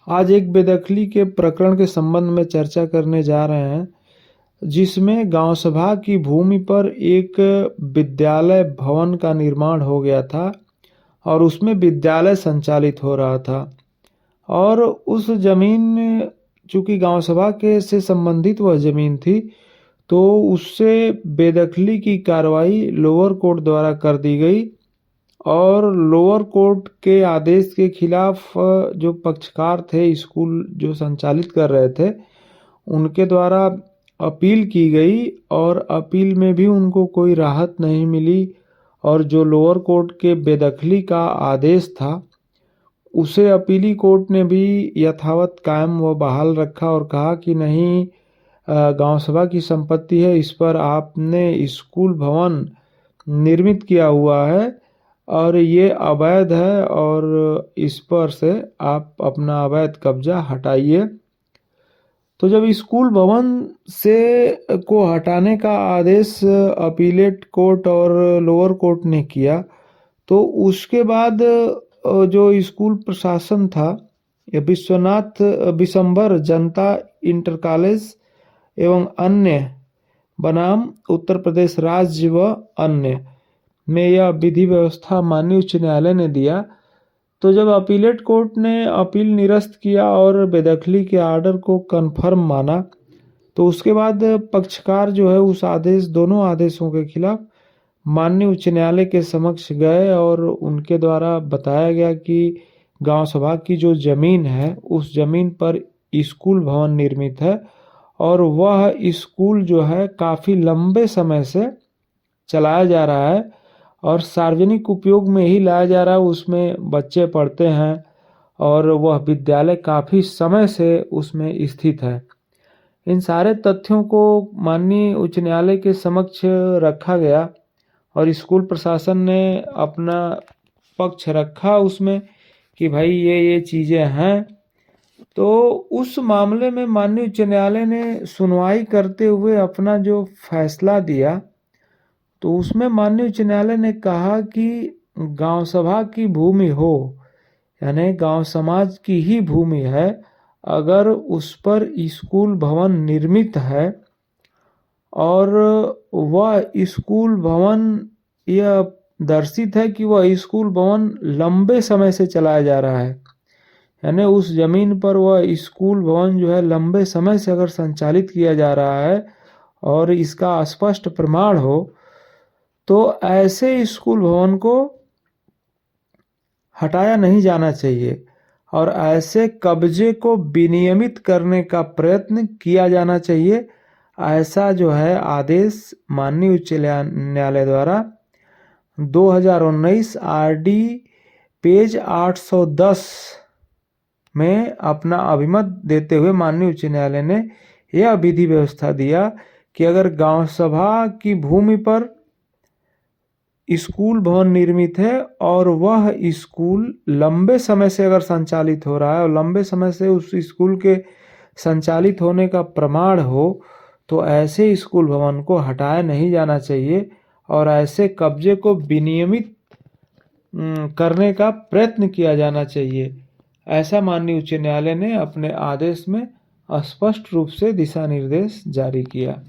आज एक बेदखली के प्रकरण के संबंध में चर्चा करने जा रहे हैं, जिसमें गांव सभा की भूमि पर एक विद्यालय भवन का निर्माण हो गया था और उसमें विद्यालय संचालित हो रहा था। और उस जमीन, चूंकि गांव सभा के से संबंधित वह जमीन थी, तो उससे बेदखली की कार्रवाई लोअर कोर्ट द्वारा कर दी गई और लोअर कोर्ट के आदेश के खिलाफ जो पक्षकार थे, स्कूल जो संचालित कर रहे थे, उनके द्वारा अपील की गई और अपील में भी उनको कोई राहत नहीं मिली। और जो लोअर कोर्ट के बेदखली का आदेश था, उसे अपीली कोर्ट ने भी यथावत कायम व बहाल रखा और कहा कि नहीं, गांव सभा की संपत्ति है, इस पर आपने स्कूल भवन निर्मित किया हुआ है और ये अवैध है और इस पर से आप अपना अवैध कब्जा हटाइए। तो जब स्कूल भवन से को हटाने का आदेश अपीलेट कोर्ट और लोअर कोर्ट ने किया, तो उसके बाद जो स्कूल प्रशासन था, विश्वनाथ विशंबर जनता इंटर कॉलेज एवं अन्य बनाम उत्तर प्रदेश राज्य व अन्य में यह विधि व्यवस्था माननीय उच्च न्यायालय ने दिया। तो जब अपीलेट कोर्ट ने अपील निरस्त किया और बेदखली के आर्डर को कन्फर्म माना, तो उसके बाद पक्षकार जो है उस दोनों आदेशों के खिलाफ माननीय उच्च न्यायालय के समक्ष गए और उनके द्वारा बताया गया कि गांव सभा की जो जमीन है, उस जमीन पर स्कूल भवन निर्मित है और वह स्कूल जो है काफ़ी लंबे समय से चलाया जा रहा है और सार्वजनिक उपयोग में ही लाया जा रहा है। उसमें बच्चे पढ़ते हैं और वह विद्यालय काफ़ी समय से उसमें स्थित है। इन सारे तथ्यों को माननीय उच्च न्यायालय के समक्ष रखा गया और स्कूल प्रशासन ने अपना पक्ष रखा उसमें कि भाई ये चीज़ें हैं। तो उस मामले में माननीय उच्च न्यायालय ने सुनवाई करते हुए अपना जो फैसला दिया, तो उसमें माननीय उच्च न्यायालय ने कहा कि गांव सभा की भूमि हो, यानी गांव समाज की ही भूमि है, अगर उस पर स्कूल भवन निर्मित है और वह स्कूल भवन यह दर्शित है कि वह स्कूल भवन लंबे समय से चलाया जा रहा है, यानी उस जमीन पर वह स्कूल भवन जो है लंबे समय से अगर संचालित किया जा रहा है और इसका स्पष्ट प्रमाण हो, तो ऐसे स्कूल भवन को हटाया नहीं जाना चाहिए और ऐसे कब्जे को विनियमित करने का प्रयत्न किया जाना चाहिए। ऐसा जो है आदेश माननीय उच्च न्यायालय द्वारा 2019 आरडी पेज 810 में अपना अभिमत देते हुए माननीय उच्च न्यायालय ने यह विधि व्यवस्था दिया कि अगर गांव सभा की भूमि पर स्कूल भवन निर्मित है और वह स्कूल लंबे समय से अगर संचालित हो रहा है और लंबे समय से उस स्कूल के संचालित होने का प्रमाण हो, तो ऐसे स्कूल भवन को हटाया नहीं जाना चाहिए और ऐसे कब्जे को विनियमित करने का प्रयत्न किया जाना चाहिए। ऐसा माननीय उच्च न्यायालय ने अपने आदेश में स्पष्ट रूप से दिशा निर्देश जारी किया।